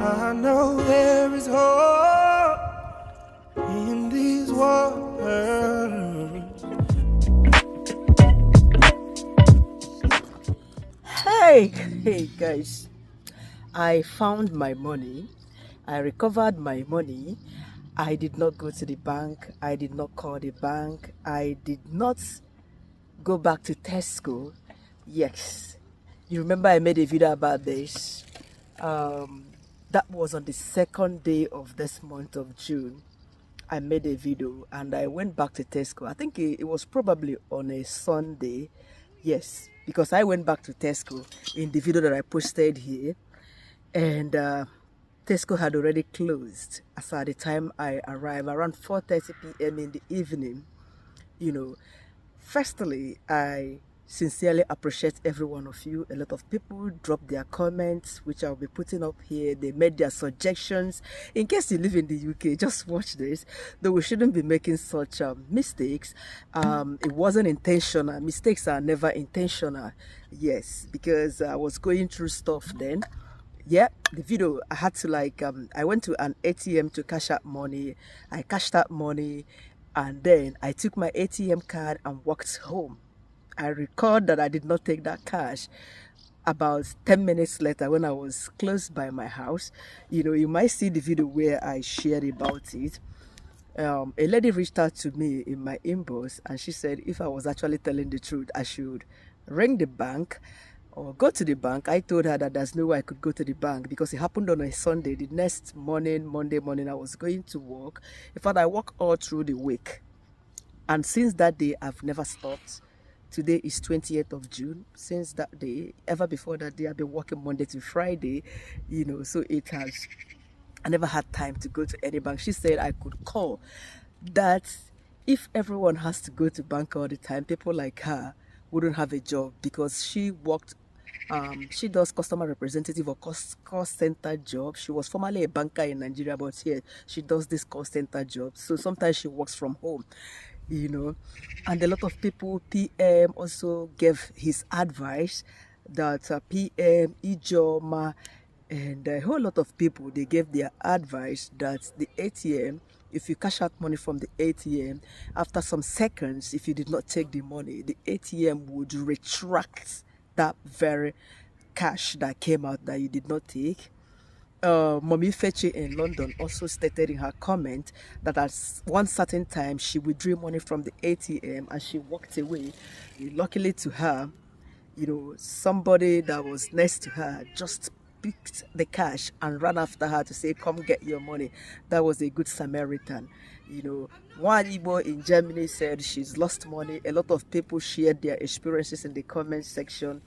I know there is hope in these waters. Hey guys, I found my money. I recovered my money. I did not go to the bank. I did not call the bank. I did not go back to Tesco. Yes, you remember I made a video about this. Um, that was on the second day of this month of June. I made a video and I went back to Tesco. I think it was probably on a Sunday. Yes, because I went back to Tesco in the video that I posted here, and Tesco had already closed as at the time I arrived around 4:30 p.m. in the evening. You know, firstly, I sincerely appreciate every one of you. A lot of people dropped their comments, which I'll be putting up here. They made their suggestions. In case you live in the UK, just watch this. Though we shouldn't be making such mistakes. It wasn't intentional. Mistakes are never intentional. Yes, because I was going through stuff then. Yeah, the video, I had to I went to an ATM to cash out money. I cashed out money, and then I took my ATM card and walked home. I recall that I did not take that cash. About 10 minutes later, when I was close by my house, you might see the video where I shared about it. A lady reached out to me in my inbox, and she said if I was actually telling the truth, I should ring the bank or go to the bank. I told her that there's no way I could go to the bank because it happened on a Sunday. The next morning, Monday morning, I was going to work. In fact, I work all through the week, and since that day I've never stopped. Today is 28th of June. Since that day, ever before that day, I've been working Monday to Friday, so I never had time to go to any bank. She said I could call. That if everyone has to go to bank all the time, people like her wouldn't have a job, because she does customer representative or call center job. She was formerly a banker in Nigeria, but here she does this call center job. So sometimes she works from home, and a lot of people, PM also gave his advice that PM, Ijoma, and a whole lot of people, they gave their advice that the ATM, if you cash out money from the ATM, after some seconds, if you did not take the money, the ATM would retract that very cash that came out that you did not take. Mommy Feche in London also stated in her comment that at one certain time she withdrew money from the ATM and she walked away. Luckily to her, somebody that was next to her just picked the cash and ran after her to say, come get your money. That was a good Samaritan. One Igbo in Germany said she's lost money. A lot of people shared their experiences in the comment section,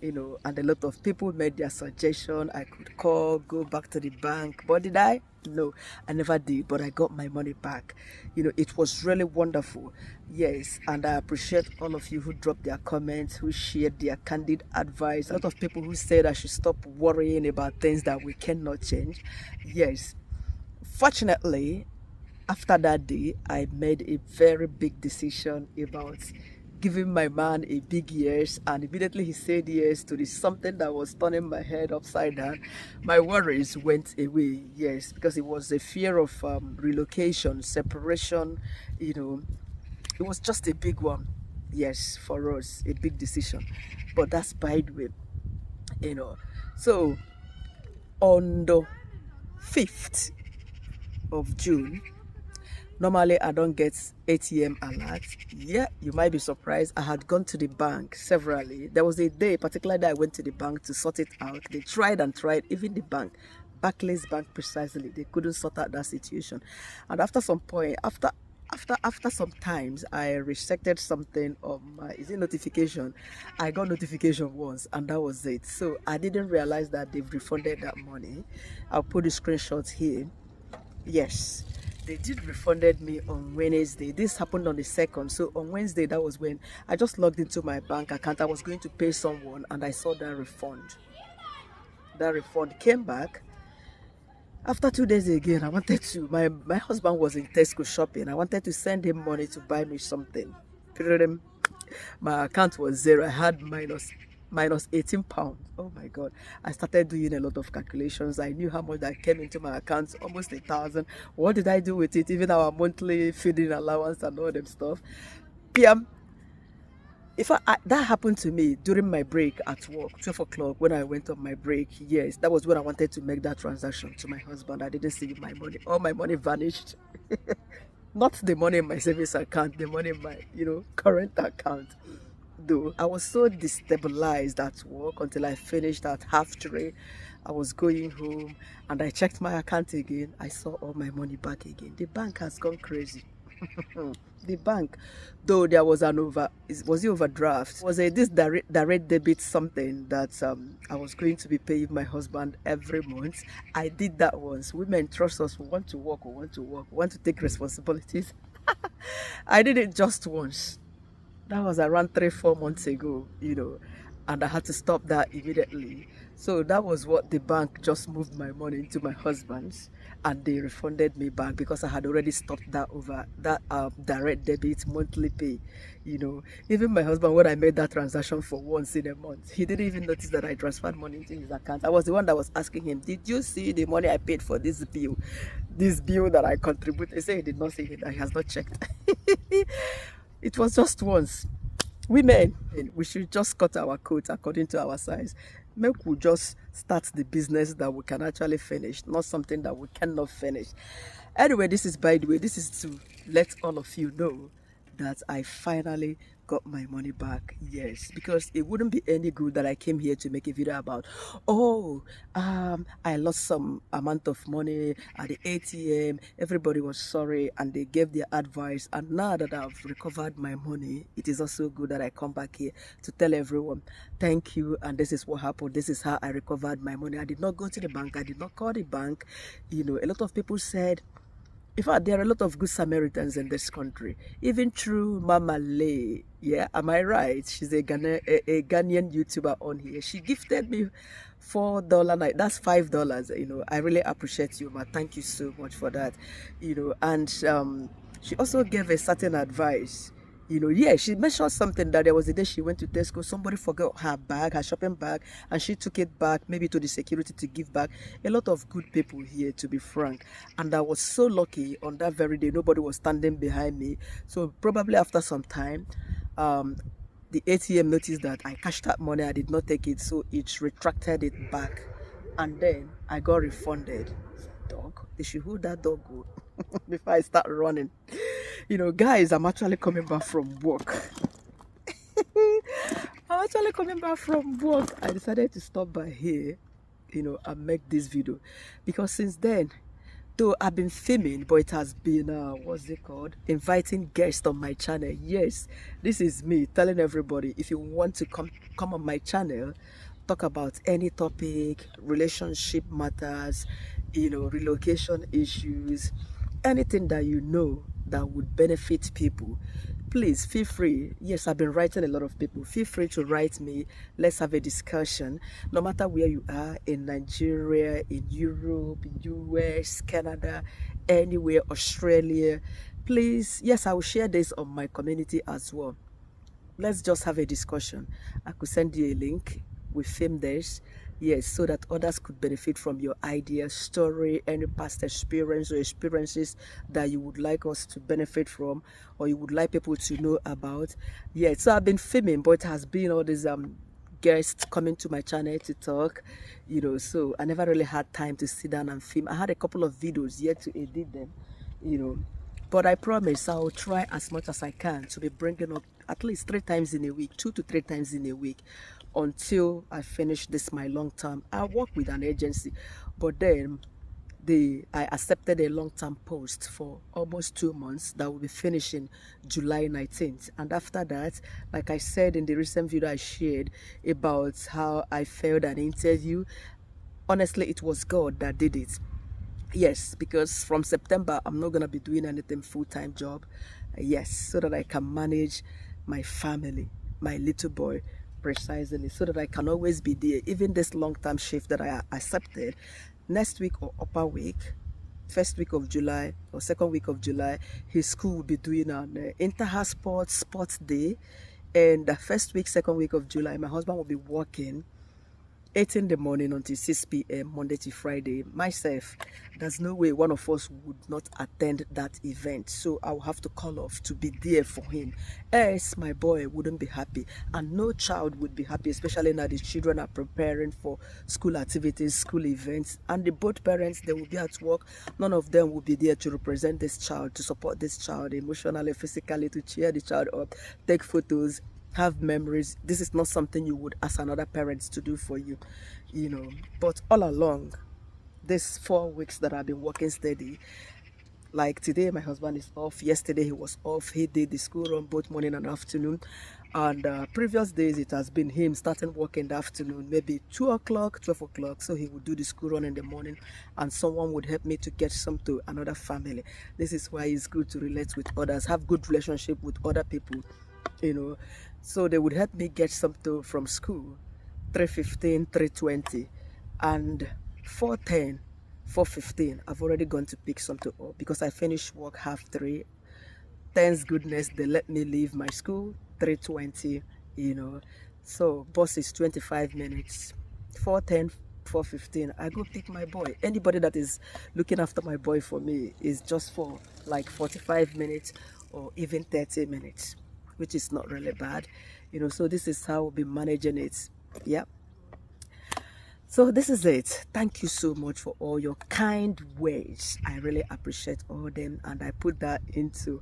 and a lot of people made their suggestion. I could call, go back to the bank, but did I? No, I never did, but I got my money back. It was really wonderful. Yes, and I appreciate all of you who dropped their comments, who shared their candid advice. A lot of people who said I should stop worrying about things that we cannot change. Yes, fortunately, after that day, I made a very big decision about giving my man a big yes, and immediately he said yes to this something that was turning my head upside down. My worries went away. Yes, because it was a fear of relocation, separation. It was just a big one. Yes, for us, a big decision, but that's by the way. So on the 5th of June, normally I don't get ATM alerts. Yeah, you might be surprised. I had gone to the bank severally. There was a day, particularly, I went to the bank to sort it out. They tried and tried, even the bank, Barclays Bank precisely, they couldn't sort out that situation. And after some point, after some times, I restricted something on my notification. I got notification once, and that was it. So I didn't realize that they've refunded that money. I'll put the screenshots here. Yes, they did refunded me on Wednesday. This happened on the 2nd. So on Wednesday, that was when I just logged into my bank account. I was going to pay someone and I saw that refund. That refund came back. After 2 days again, I wanted to, my husband was in Tesco shopping. I wanted to send him money to buy me something. My account was zero. I had minus 18 pounds. Oh my God. I started doing a lot of calculations. I knew how much that came into my account, almost 1,000. What did I do with it? Even our monthly feeding allowance and all them stuff. Yeah. That happened to me during my break at work, 12 o'clock when I went on my break. Yes, that was when I wanted to make that transaction to my husband. I didn't see my money. All my money vanished. Not the money in my savings account, the money in my, current account. Though I was so destabilized at work until I finished at half three. I was going home and I checked my account again. I saw all my money back again. The bank has gone crazy. The bank, though there was was it overdraft? Was a this direct debit something that I was going to be paying my husband every month. I did that once. Women trust us. We want to work. We want to work. We want to take responsibilities. I did it just once. That was around 3-4 months ago, and I had to stop that immediately. So that was what the bank just moved my money into my husband's, and they refunded me back because I had already stopped that direct debit monthly pay. Even my husband, when I made that transaction for once in a month, he didn't even notice that I transferred money into his account. I was the one that was asking him, "Did you see the money I paid for this bill? This bill that I contributed?" He said he did not see it. He has not checked. It was just once. Women, we should just cut our coat according to our size. Make we just start the business that we can actually finish, not something that we cannot finish. Anyway, this is, by the way, this is to let all of you know that I finally got my money back. Yes, because it wouldn't be any good that I came here to make a video about, I lost some amount of money at the ATM. Everybody was sorry and they gave their advice, and now that I've recovered my money, it is also good that I come back here to tell everyone thank you, and this is what happened. This is how I recovered my money. I did not go to the bank. I did not call the bank. A lot of people said, in fact, there are a lot of good Samaritans in this country. Even through Mama Lay. Yeah, am I right? She's a Ghanaian YouTuber on here. She gifted me $4. That's $5. I really appreciate you, ma. Thank you so much for that. And she also gave a certain advice. Yeah, she mentioned something that there was a day she went to Tesco, somebody forgot her bag, her shopping bag, and she took it back, maybe to the security to give back. A lot of good people here, to be frank. And I was so lucky on that very day, nobody was standing behind me. So probably after some time, the ATM noticed that I cashed that money, I did not take it, so it retracted it back. And then I got refunded. Dog, they should hold that dog go before I start running. Guys, I'm actually coming back from work. I'm actually coming back from work. I decided to stop by here, and make this video, because since then, though I've been filming, but it has been what's it called, inviting guests on my channel. Yes, this is me telling everybody, if you want to come on my channel, talk about any topic, relationship matters, relocation issues, anything that that would benefit people, please feel free. Yes, I've been writing a lot of people. Feel free to write me. Let's have a discussion. No matter where you are, in Nigeria, in Europe, US, Canada, anywhere, Australia, please. Yes, I will share this on my community as well. Let's just have a discussion. I could send you a link. We film this. Yes, so that others could benefit from your idea, story, any past experience or experiences that you would like us to benefit from, or you would like people to know about. Yeah, so I've been filming, but it has been all these guests coming to my channel to talk, so I never really had time to sit down and film. I had a couple of videos yet to edit them, but I promise I'll try as much as I can to be bringing up at least 3 times in a week, 2 to 3 times in a week, until I finish this my long term. I work with an agency, but then I accepted a long-term post for almost 2 months that will be finishing July 19th. And after that, like I said in the recent video I shared about how I failed an interview, honestly, it was God that did it. Yes, because from September, I'm not going to be doing anything full-time job. Yes, so that I can manage my family, my little boy, precisely, so that I can always be there. Even this long-term shift that I accepted, next week or upper week, first week of July or second week of July, his school will be doing an inter-house sports day. And the first week, second week of July, my husband will be working 8 in the morning until 6 p.m. Monday to Friday. Myself, there's no way one of us would not attend that event. So I will have to call off to be there for him. Else, my boy wouldn't be happy. And no child would be happy, especially now the children are preparing for school activities, school events. And the both parents, they will be at work. None of them will be there to represent this child, to support this child emotionally, physically, to cheer the child up, take photos, have memories. This is not something you would ask another parent to do for you, you know. But all along these 4 weeks that I've been working steady, like today my husband is off, yesterday he was off, he did the school run both morning and afternoon, and previous days it has been him starting work in the afternoon, maybe 2 o'clock, 12 o'clock. So he would do the school run in the morning and someone would help me to get some to another family. This is why it's good to relate with others, have good relationship with other people, you know. So they would help me get something from school, 3:15, 3:20, and 4:10, 4:15. I've already gone to pick something up because I finished work 3:30. Thanks goodness they let me leave my school 3:20, you know. So bus is 25 minutes, 4:10, 4:15. I go pick my boy. Anybody that is looking after my boy for me is just for like 45 minutes or even 30 minutes, which is not really bad, you know. So this is how we'll be managing it. Yeah. So this is it. Thank you so much for all your kind words. I really appreciate all them, and I put that into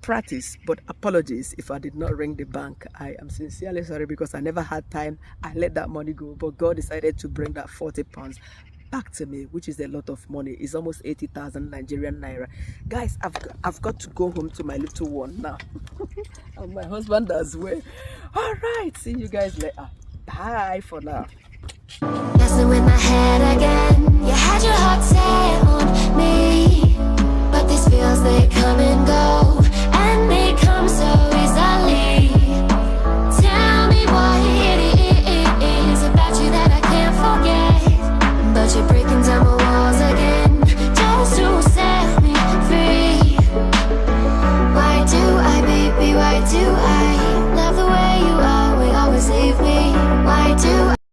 practice. But apologies if I did not ring the bank. I am sincerely sorry because I never had time. I let that money go, but God decided to bring that 40 pounds back to me, which is a lot of money. It's almost 80,000 Nigerian naira. Guys, I've got to go home to my little one now. And my husband as well. All right, see you guys later. Bye for now. Messing with my head again.